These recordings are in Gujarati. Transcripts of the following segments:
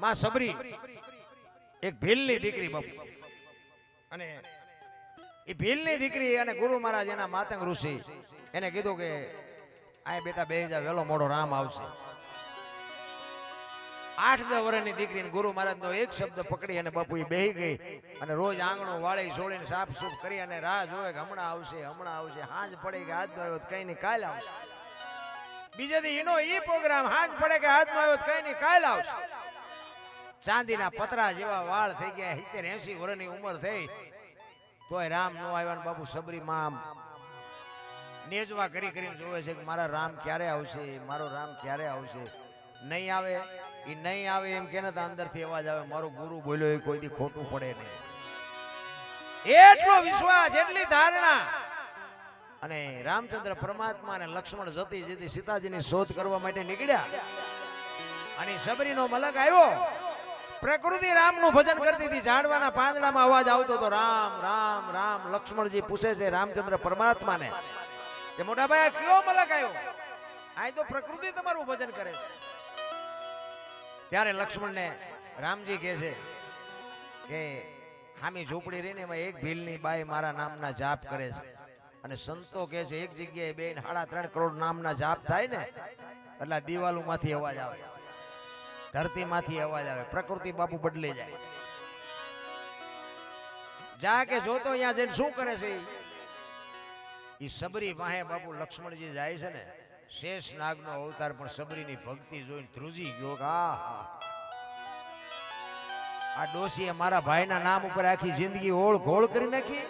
માં સબરી એક ભીલની દીકરી બાપુ, અને એ ભીલની દીકરી અને ગુરુ મહારાજ એના માતંગ ઋષિ એને કીધું કે આ બેટા બે જા, વેલો મોડો રામ આવશે. 8-10 વર્ષની દીકરીને ગુરુ મહારાજનો એક શબ્દ પકડી અને બાપુ એ બેહી ગઈ અને રોજ આંગણો વાળી છોડીને સાફ સૂફ કરી અને રાહ જોવે કે હમણાં આવશે હમણાં આવશે. હાંજ પડે કે આજ નો આવ્યો કઈ નહીં કાલ આવશે. બીજે દી એનો ઈ પ્રોગ્રામ, હાંજ પડે કે આજ નો આવ્યો કઈ નહીં કાલ આવશે. ચાંદીના પતરા જેવા વાળ થઈ ગયા, 70-80 વર્ષની ઉંમર થઈ તોય રામ નો આવ્યા ને બાપુ સબરી માં નેજવા કરી કરીને જોવે છે કે મારા રામ ક્યારે આવશે, મારો રામ ક્યારે આવશે. નહીં આવે, એ નહીં આવે એમ કે ને તો અંદરથી અવાજ આવે મારો ગુરુ બોલ્યો એ કોઈ દી ખોટું પડે નહીં. એટલો વિશ્વાસ, એટલી ધારણા. અને રામચંદ્ર પરમાત્મા અને લક્ષ્મણ જતી જતી સીતાજીની શોધ કરવા માટે નીકળ્યા અને સબરીનો મલક આવ્યો. પ્રકૃતિ રામનું ભજન કરતી હતી, ઝાડવાના પાંદડામાં અવાજ આવતો હતો રામ રામ રામ. લક્ષ્મણજી પૂછે છે રામચંદ્ર પરમાત્માને કે મોટા ભાઈ કયો મલક આવ્યો? આ તો પ્રકૃતિ તમારું ભજન કરે છે. ત્યારે લક્ષ્મણને રામજી કહે છે કે હામી ઝૂંપડી રહીને એમાં એક ભીલની બાઈ મારા નામના જાપ કરે છે. અને સંતો કહે છે એક જગ્યાએ 2.5-3 કરોડ નામના જાપ થાય ને એટલે દિવાલોમાંથી અવાજ આવે, ધરતીમાંથી અવાજ આવે, પ્રકૃતિ બાપુ બદલી જાય. જા કે જોતો અહીંયા જઈને શું કરે છે એ સબરી વાહે બાપુ લક્ષ્મણજી જાય છે ને, શેષ નાગનો અવતાર પણ સબરીની ભક્તિ જોઈને ધ્રુજી ગયો કે આ ડોશીએ મારા ભાઈના નામ ઉપર આખી જિંદગી ઓળ ઘોળ કરી નાખી.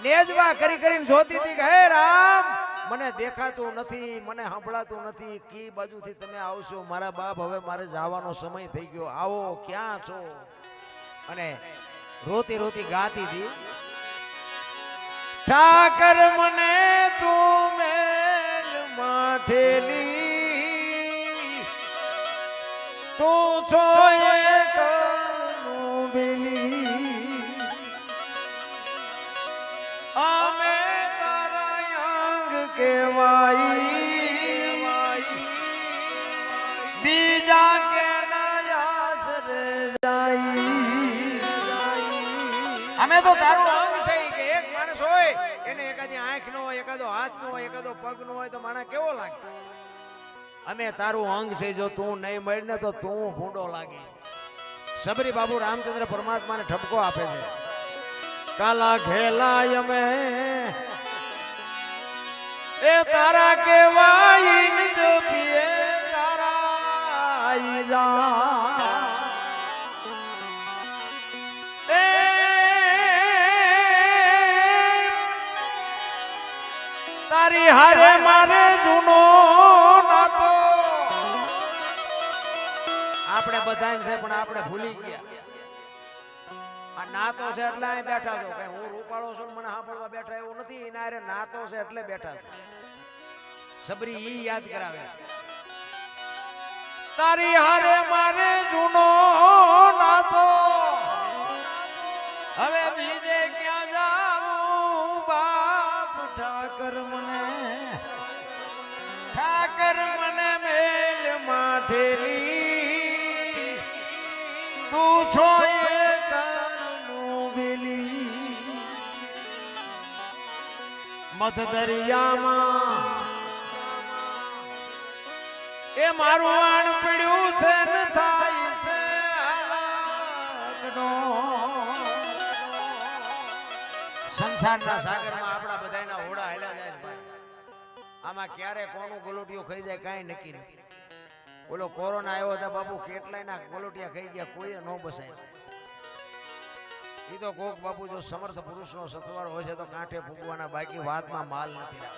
નેજવા કરી કરીને જોતી હતી કે હે રામ મને દેખાતું નથી, મને સંભળાતું નથી, કી બાજુથી તમે આવશો મારા બાપ, હવે મારે જવાનો સમય થઈ ગયો, આવો ક્યાં છો? અને રોતી રોતી ગાતી હતી ઠાકર મને તું મેલ માઠેલી, તું છો એક બેલી, અમે તારા અંગ કેવાઈ, બીજા કે ના આશરે જાય. અમે તો તારું અંગ છે કે એક માણસ હોય એને એકાદી આંખ નો હોય, એકાદો હાથ નો હોય, એકાદો પગ નો હોય તો માણસ કેવો લાગે? અમે તારું અંગ છે, જો તું નહીં મળે ને તો તું ભૂંડો લાગી. સબરી બાબુ રામચંદ્ર પરમાત્માને ઠપકો આપે છે કાલા ઘેલા અમે એ તારા કેવાય જો પીએ તારા જા એ તારી હારે મારે જૂનો નાતો. આપણે બધાને છે પણ આપણે ભૂલી ગયા. આ નાતો છે એટલે અહીં બેઠા છો, કઈ હું રૂપાળો છું મને સાંભળવા બેઠા એવું નથી. એના હારે નાતો છે એટલે બેઠા છો. સબરી ઈ યાદ કરાવે તારી હારે મારે જૂનો નાતો, હવે બીજે ક્યાં જાઉં બાપ? ઠાકર મને મેલ માઠેલી, તું છો મધ દરિયામાં એ મારું આણ પડ્યું છે ને થાય છે સંસારના સાગરમાં આપણા બધાના હોડા હાલ્યા જાય ભાઈ. આમાં ક્યારે કોનું ગોલોટિયું ખાઈ જાય કાંઈ નક્કી નથી. ઓલો કોરોના આવ્યો હતા બાપુ, કેટલાય ના ગોલોટિયા ખાઈ ગયા, કોઈ ન બસાય. ઈ તો કોક બાપુ જો સમર્થ પુરુષનો સથવાર હોય છે તો કાંઠે ફૂગવાના, બાકી વાતમાં માલ નથી.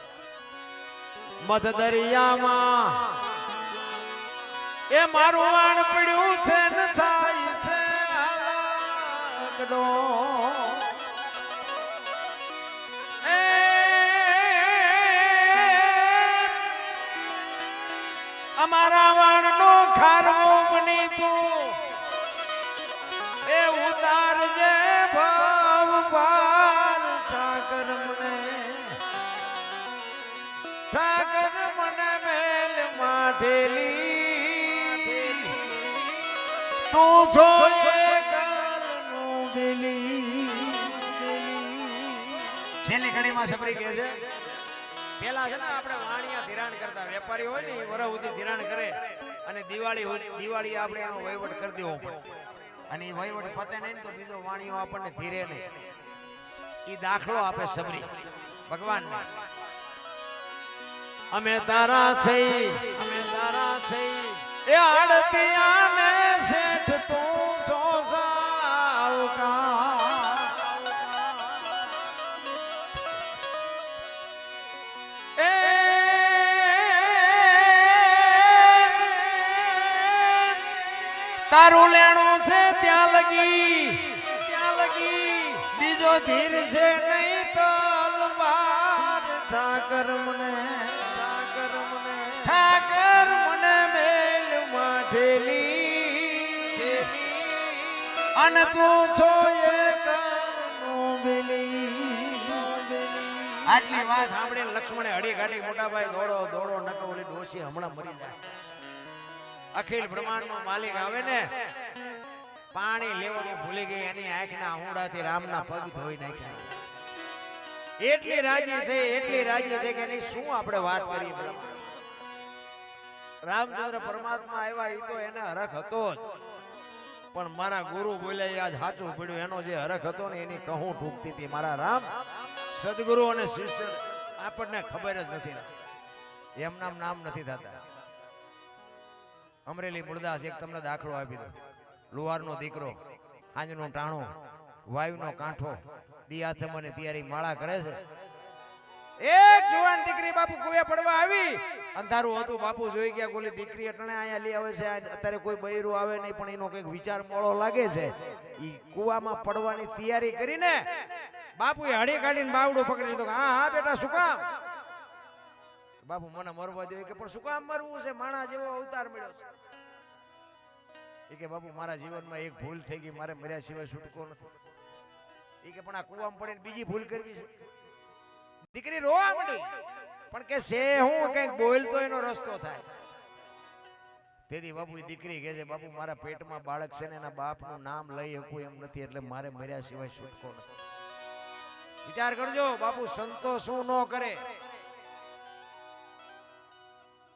મધ દરિયામાં એ મારું આણ પડ્યું છે ને થાય છે આગડો, એ અમારા વાણનો ખારવો બની તું એ ઉતારજે ભાવ પાર. ઠાકર મને મેલ માઠેલી, તું છો કાલનું બિલી છેલ્લી ઘડીમાં સબરી કહે છે પેલા છે ને આપણે વાણિયા ધિરાણ કરતા વેપારી હોય ને વરહ સુધી ધિરાણ કરે અને દિવાળી આપણે એનો વહીવટ કરી દેવો પડે અને એ વહીવટ પતે નહીં તો બીજો વાણિયો આપણને ધીરે નહીં ઈ દાખલો આપે સબરી ભગવાન અમે તારા છે એ આડતિયાને શેઠ તું છો સાવકાર એ તારું લેણું છે ત્યાં લગી બીજો ધીર છે નહીં તો અલવાર ઠાકર મને મેલ માઠેલી અને તું છો આટલી વાત સાંભળીને લક્ષ્મણે હડી ઘાટી મોટાભાઈ દોડો નકો ઓલી ડોશી હમણાં મરી જાય અખિલ બ્રહ્માંડનો માલિક આવે ને પાણી લેવાનું ભૂલી ગઈ એની આંખના આહુડાથી રામના પગ ધોઈ નાખ્યા એટલી રાજી થઈ કે એની શું આપણે વાત કરીએ રામચંદ્ર પરમાત્મા આવ્યા એ તો એને હરખ હતો જ પણ મારા ગુરુ બોલ્યા આજ સાચું પડ્યું એનો જે હરખ હતો ને એની કહું ઠૂકતી હતી મારા રામ સદગુરુ અને શિષ્ય આપણને ખબર જ નથી એમના નામ નથી થતા અમરેલી મુરદાસ એક તમને દાખલો આપી દો લુહારનો દીકરો આંજનો ટાણો વાયુનો કાંઠો દિયાથમને તૈયારી માળા કરે છે એક જુવાન દીકરી બાપુ કુવે પડવા આવી અંધારું હતું બાપુ જોઈ ગયા ગોલી દીકરી અટણે અહીંયા લઈ આવે છે અત્યારે કોઈ બૈરું આવે નહીં પણ એનો કઈક વિચાર મોળો લાગે છે ઈ કુવામાં પડવાની તૈયારી કરીને બાપુએ હળી કાઢીને બાવડું પકડી લીધું હા બેટા શું કામ બાપુ મને મરવા જોઈએ કે પણ શું કામ મરવું છે માણા જેવો અવતાર મળ્યો છે એ કે બાપુ મારા જીવનમાં એક ભૂલ થઈ ગઈ મારે મર્યા સિવાય છૂટકો નથી એ કે પણ આ કુવામાં પડીને બીજી ભૂલ કરવી છે દીકરી રોવા માંડી પણ કે છે હું કઈક બોલતો એનો રસ્તો થાય તેથી બાપુ દીકરી કહે છે બાપુ મારા પેટમાં બાળક છે ને એના બાપનું નામ લઈ શકું એમ નથી એટલે મારે મર્યા સિવાય છૂટકો નથી વિચાર કરજો બાપુ સંતો શું ન કરે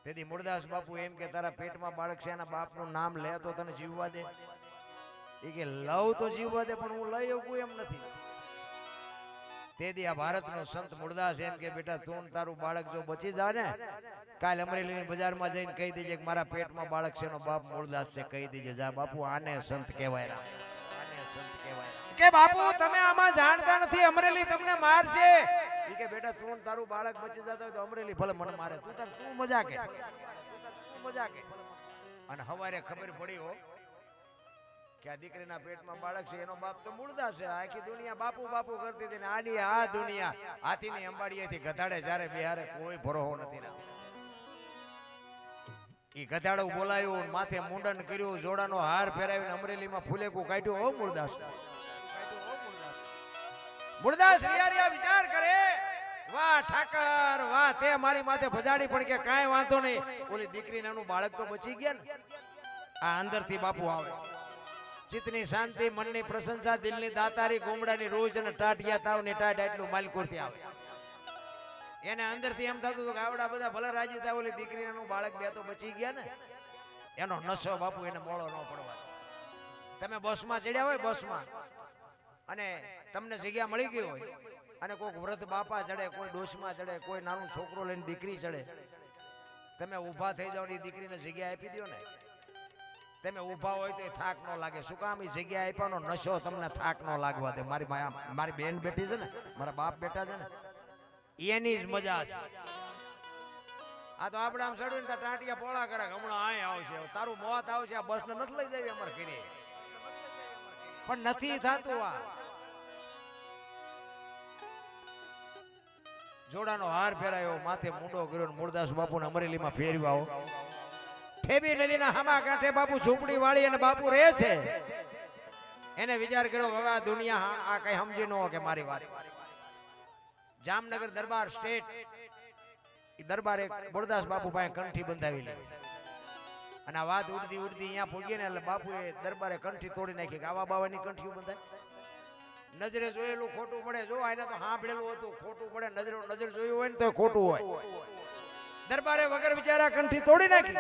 તેથી મુરદાસ બાપુ એમ કે તારા પેટમાં બાળક છે એના બાપનું નામ લે તો તને જીવવા દે એ કે લવ તો જીવવા દે પણ હું લઈ શકું એમ નથી તેથી આ ભારતનો સંત મુરદાસ એમ કે બેટા તું તારું બાળક જો બચી જાય ને કાલ અમરેલીની બજારમાં જઈને કહી દેજે કે મારા પેટમાં બાળક છે એનો બાપ મુરદાસ છે કહી દેજે જા બાપુ આને સંત કહેવાય કે બાપુ તમે આમાં જાણતા નથી અમરેલી તમને મારશે ઈ કે બેટા તું તારું બાળક બચી જતા હોય તો અમરેલી ભલે મને મારે તું મજા કે અને હવારે ખબર પડી હો કે આ દીકરીના પેટમાં બાળક છે એનો બાપ તો મુરદાસ છે આખી દુનિયા બાપુ કરતી હતી ને આની આ દુનિયા હાથીની અંબાડીએથી ગધાડે જ્યારે બિહારે કોઈ ભરોહો નથી ના ઈ ગધાડું બોલાયું માથે મુંડન કર્યું જોડાનો હાર ફેરાવીને અમરેલીમાં ફૂલેકું કાઢ્યું હો મુરદાસ રિયા વિચાર કરે વાહ ઠાકર વાહ તે મારી માથે ભજાડી પણ કે કાંઈ વાંધો નહીં ઓલી દીકરી નાનું બાળક તો બચી ગયા ને આ અંદરથી બાપુ આવે ચિત્તની શાંતિ મનની પ્રશંસા દિલની દાતારી ગોમડાની રોજ અને ટાટિયા તાવની ટાટ આટલું માલકોરથી આવે એને અંદરથી એમ થતું કે આવડા બધા ભલે રાજી થાય ઓલી દીકરી નાનું બાળક બે તો બચી ગયા ને એનો નશો બાપુ એને મોળો ન પડવા તમે બસમાં ચડ્યા હોય બસમાં અને તમને જગ્યા મળી ગઈ હોય અને કોઈ વ્રત બાપા ચડે કોઈ ડોશમાં ચડે કોઈ નાનું છોકરો લઈને દીકરી ચડે તમે ઊભા થઈ જાવ ને દીકરીને જગ્યા આપી દો ને તમે ઊભા હોય તો થાક ન લાગે શું કામ એ જગ્યા આપ્યાનો નશો તમને થાક ન લાગવા દે મારી બેન બેઠી છે ને મારા બાપ બેઠા છે ને એની જ મજા છે આ તો આપણે આમ ચડ્યું ને ટાંટિયા પોળા કરે હમણાં આય આવશે તારું મોત આવશે આ બસ ને નથી લઈ જાય અમારે ઘરે પણ નથી થતું આ જોડાનો હાર ફેરાયો માથે મુંડો કર્યો મુરદાસ બાપુ ને અમરેલીમાં ફેરવ્યા ઠેબી નદીના હામા કાંઠે બાપુ ઝૂંપડી વાળી અને બાપુ રહે છે એને વિચાર કર્યો હવે આ દુનિયા આ કઈ સમજી ન કે મારી વાત જામનગર દરબાર સ્ટેટ દરબાર એક મુરદાસ બાપુ પાસે કંઠી બંધાવી લે અને આ વાત ઉડતી ઉડતી અહીંયા પહોંચી ને એટલે બાપુએ દરબારે કંઠી તોડી નાખી કે આવા બાવાની કંઠીઓ બંધાય નજરે જોયેલું ખોટું પડે જો આને તો સાંભળેલું હતું ખોટું પડે નજર જોયું હોય ને તો ખોટું હોય દરબારે વગર વિચારા કંઠી તોડી નાખી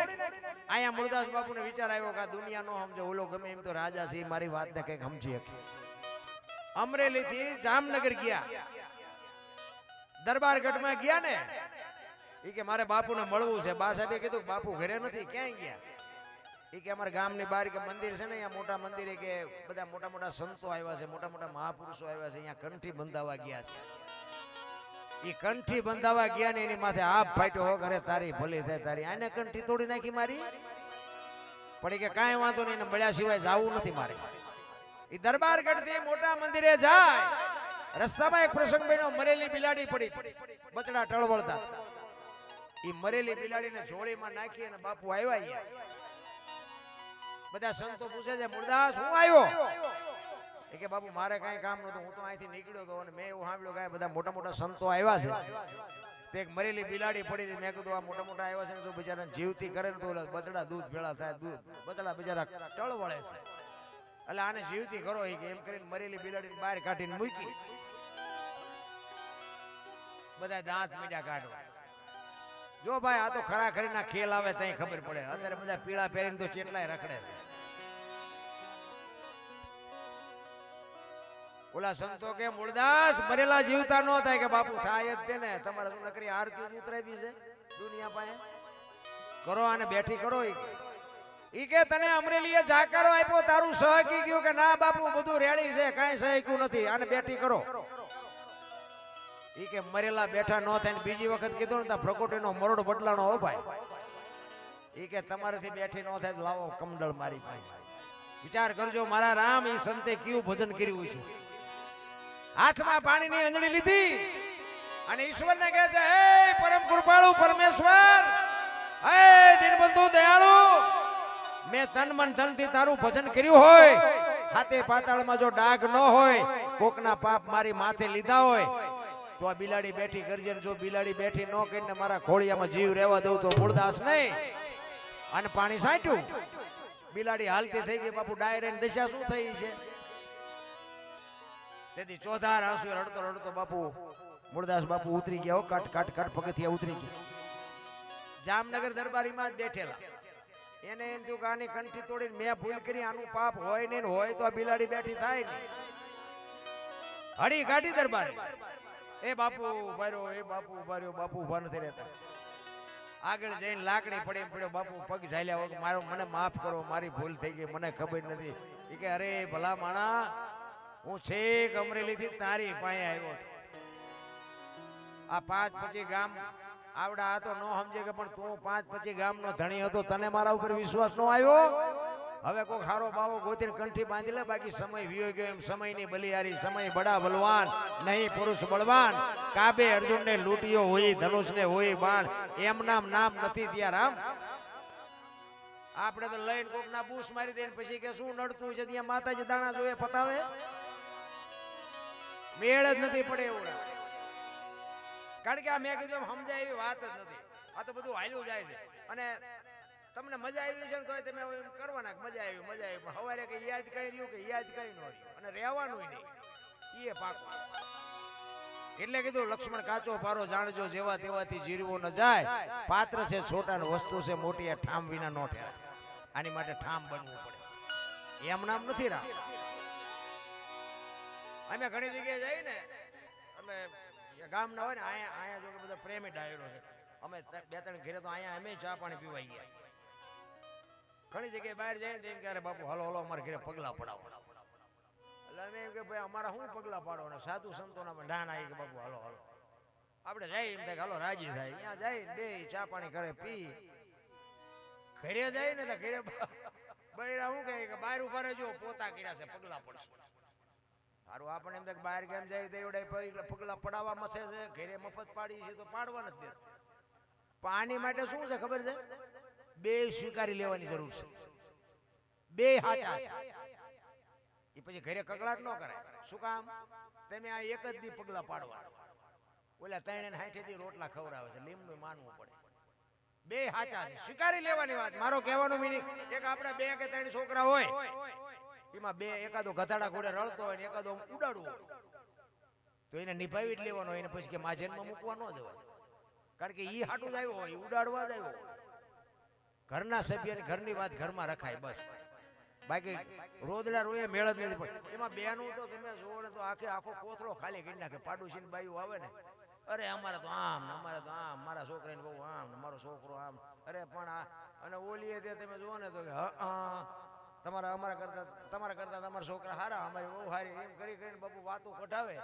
અહીંયા મૂળદાસ બાપુને વિચાર આવ્યો કે આ દુનિયા નો સમજે ઓલો ગમે એમ તો રાજા છે મારી વાતને કંઈક સમજી શકે અમરેલી થી જામનગર ગયા દરબારગઢમાં ગયા ને ઈ કે મારે બાપુને મળવું છે બા સાહેબે કીધું બાપુ ઘરે નથી ક્યાંય ગયા ઈ કે અમારા ગામની બહાર કે મંદિર છે ને અહીંયા મોટા મંદિરે કે બધા મોટા મોટા સંતો આવ્યા છે મોટા મોટા મહાપુરુષો આવ્યા છે અહીંયા કંઠી બંધાવા ગયા છે ઈ કંઠી બંધાવા ગયા ને એની માથે આપ ફાટ્યો હો ઘરે તારી ભલી થાય તારી આને કંઠી તોડી નાખી મારી પડી કે કાંઈ વાંધો નહીં ને મળ્યા સિવાય જાવું નથી મારે ઈ દરબારગઢ થી મોટા મંદિરે જાય રસ્તામાં એક પ્રસંગ બન્યો મરેલી બિલાડી પડી બચડા ટળવળતા ઈ મરેલી બિલાડીને જોડીમાં નાખી અને બાપુ આવ્યા બધા સંતો પૂછે છે મૂળદાસ હું આવ્યો એ કે બાપુ મારે કાંઈ કામ નહોતું હું તો અહીંથી નીકળ્યો હતો અને મેં એવું સાંભળ્યું કે બધા મોટા મોટા સંતો આવ્યા છે તે એક મરેલી બિલાડી પડી હતી મેં કીધું આ મોટા મોટા આવ્યા છે ને જો બિચારાને જીવતી કરે ને તો બચડા દૂધ ભેળા થાય દૂધ બચડા બિચારા ટળવળે છે એટલે આને જીવતી કરો એ કે એમ કરીને મરેલી બિલાડીને બહાર કાઢીને મૂકી બધા દાંત મીડા કાઢવા જો ભાઈ આ તો ખરા ખરીના ખેલ આવે તઈ ખબર પડે અત્યારે બધા પીળા પહેરીને તો ચેટલાય રખડે ઓલા સંતો કે મૂળદાસ મરેલા જીવતા ન થાય કે બાપુ થાય જ તે ને તમારે શું નકરી આરતી ઉતરાવી છે દુનિયા પાસે કરો અને બેઠી કરો ઈ કે તને અમરેલીએ જાકારો આપ્યો તારું સહકી ગયું કે ના બાપુ બધું રેડી છે કાંઈ સહક્યું નથી આને બેઠી કરો ઈ કે મરેલા બેઠા ન થાય બીજી વખત કીધું ને પ્રકોટીનો મરોડ બદલાણો હો ભાઈ ઈ કે તમારાથી બેઠી ન થાય લાવો કમડળ મારી પાસે વિચાર કરજો મારા રામ ઈ સંતે કેવું ભજન કર્યું છે હાથમાં પાણીની અંજળી લીધી અને ઈશ્વરને કહે છે હે પરમ કૃપાળુ પરમેશ્વર હે દીનબંધુ દયાળુ મેં તન મન ધનથી તારું ભજન કર્યું હોય હાથે પાતાળમાં જો ડાઘ ન હોય કોકના પાપ મારી માથે લીધા હોય તો આ બિલાડી બેઠી કરજે જો બિલાડી બેઠી ન કરીને મારા ખોળિયામાં જીવ રહેવા દઉં તો મૂળદાસ નહીં અને પાણી સાંટ્યું બિલાડી હાલતી થઈ ગઈ બાપુ ડાયરેક્ટ દશા શું થઈ છે તેથી ચોધાર આંસુ રડતો રડતો બાપુ મૂળદાસ બાપુ ઉતરી ગયા કાટ કાટ કાટ પગથિયા ઉતરી ગયા જામનગર દરબારીમાં જ બેઠેલા એને એમ થયું કે આની કંઠી તોડીને મેં ભૂલ કરી આનું પાપ હોય નહીં હોય તો આ બિલાડી બેઠી થાય ને હડી કાઢી દરબાર એ બાપુ ઉભાર્યો એ બાપુ ઉભાર્યો બાપુ ઉભા નથી રહેતા આગળ જઈને લાકડી પડે પડ્યો બાપુ પગ ઝાલ્યા વગર મારો મને માફ કરો મારી ભૂલ થઈ ગઈ મને ખબર નથી એ કે અરે ભલા માણા હું છેક અમરેલી થી તારી પાસે આવ્યો હતો આ 5 પછી ગામ આવડા આ તો ન સમજે કે પણ તું 5 પછી ગામ નો ધણી હતો તને મારા ઉપર વિશ્વાસ નો આવ્યો હવે કોઈ ખારો બાવો ગોતીને કંઠી બાંધી લે બાકી સમય વિયો ગયો એમ સમયની બલિયારી સમય બડા બલવાન નહીં પુરુષ બળવાન કાબે અર્જુનને લૂંટ્યો હોય ધનુષને હોય બાણ એમ નામ નથી ત્યાં રામ આપણે તો લઈને કોકના બૂસ મારી દઈને પછી કે શું નડતું છે ત્યાં માતાજી દાણા જોઈએ પતાવે મેળ જ નથી પડે એવું કારણ કે આ મેં કીધું સમજાય એવી વાત જ નથી આ તો બધું હાલ્યું જાય છે અને તમને મજા આવી છે ને તોય તમે એમ કરવાના મજા આવી પણ સવારે કે યાદ કઈ રહ્યું કે યાદ કઈ ન રહ્યું અને રહેવાનું નહીં એ પાકું એટલે કીધું લક્ષ્મણ કાચો પારો જાણજો જેવા તેવાથી જીરવો ન જાય પાત્ર છે છોટા ને વસ્તુ છે મોટી આ ઠામ વિના નો ઠેરાય આની માટે ઠામ બનવું પડે એમ નામ નથી રામ અમે ઘણી જગ્યાએ જઈએ ને એટલે ગામ ના હોય ને અહીંયા જો કે બધા પ્રેમી ડાયરો છે અમે 2-3 ઘરે તો અહીંયા અમે ચા પાણી પીવાઈ ગયા ઘણી જગ્યાએ બહાર જાય ને ક્યારે બાપુ હાલો હાલો અમારે ઘરે પગલા પડાવો એટલે અમે એમ કે ભાઈ અમારા શું પગલા પાડવાના સાધુ સંતોના ડાન આવી કે બાપુ હાલો હાલો આપણે જાય એમ થાય હાલો રાજી થાય અહીંયા જાય બે ચા પાણી કરે પી ઘરે જાય ને તો ઘરે બૈરા શું કહે કે બહાર ઉભા રહેજો પોતા કર્યા છે પગલા પડશે સારું આપણે એમ થાય બહાર કેમ જાય તો એવડે પગલા પડાવવા મથે છે ઘરે મફત પાડી છે તો પાડવા નથી પાણી માટે શું છે ખબર છે બે સ્વીકારી લેવાની જરૂર છે બે હાચા છે એ પછી ઘરે કકળાટ ન કરાય શું કામ તમે આ એક જ દી પગલા પાડવા ઓલા 3 અને 60 દી રોટલા ખવડાવે છે લીમનું માનવું પડે બે સાચા છે, સ્વીકારી લેવાની વાત. મારો કહેવાનો મીનિંગ એક આપણે બે કે ત્રણ છોકરા હોય, એમાં બે એકાદો ગધાડા ઘોડે રળતો હોય ને એકાદો ઉડાડવો હોય, તો એને નિભાવી જ લેવાનો. એને પછી કે માજનમાં મૂકવા ન જવાય, કારણ કે ઈ હાટું જ આવ્યો હોય, ઉડાડવા જ આવ્યો હોય. ઘરના સભ્યની ઘરની વાત ઘરમાં રખાય બસ. બાકી રોદડા રોયે મેળ જ નથી પડે. એમાં બેનું તો તમે જોવો ને તો આખો કોથળો ખાલી કરી નાખે. પાડોશીની બાયું આવે ને, અરે અમારે તો આમ ને અમારે તો આમ, મારા છોકરાને બહુ આમ ને મારો છોકરો આમ, અરે પણ આ અને ઓલીએ તે તમે જુઓ ને તો કે તમારા કરતા તમારા છોકરા સારા, અમારી બહુ સારી, એમ કરી કરીને બાપુ વાતો કઢાવે.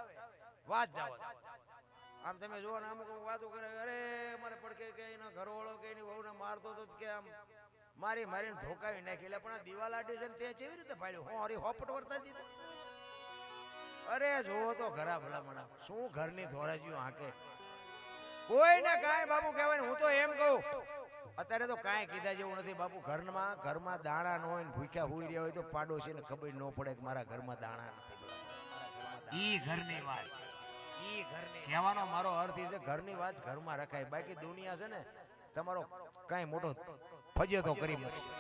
વાત જાવ આમ તમે જુઓ ને અમુક વાતો કરે, અરે અમારે પડકે કે એનો ઘરવાળો કે એની વહુને મારતો હતો કે આમ મારીને ધોકાવી નાખી. એટલે પણ આ દિવાલ આડી છે ને તે કેવી રીતે પાડ્યું? હું હરી હોપટ વર્તા દીધું. અરે જોવો તો ખરા ભલામણા શું ઘરની ધોરાજીઓ હાકે. કોઈને કાંઈ બાપુ કહેવાય ને. હું તો એમ કહું અત્યારે તો કાંઈ કીધા જેવું નથી બાપુ. ઘરમાં દાણા ન હોય ને ભૂખ્યા હુઈ રહ્યા હોય તો પાડોશીને ખબર ન પડે કે મારા ઘરમાં દાણા નથી. ઈ ઘરની વાત, ઈ ઘરની કહેવાનો મારો અર્થ એ છે ઘરની વાત ઘરમાં રખાય. બાકી દુનિયા છે ને તમારો કાંઈ મોટો ફજેતો કરી મૂકશે.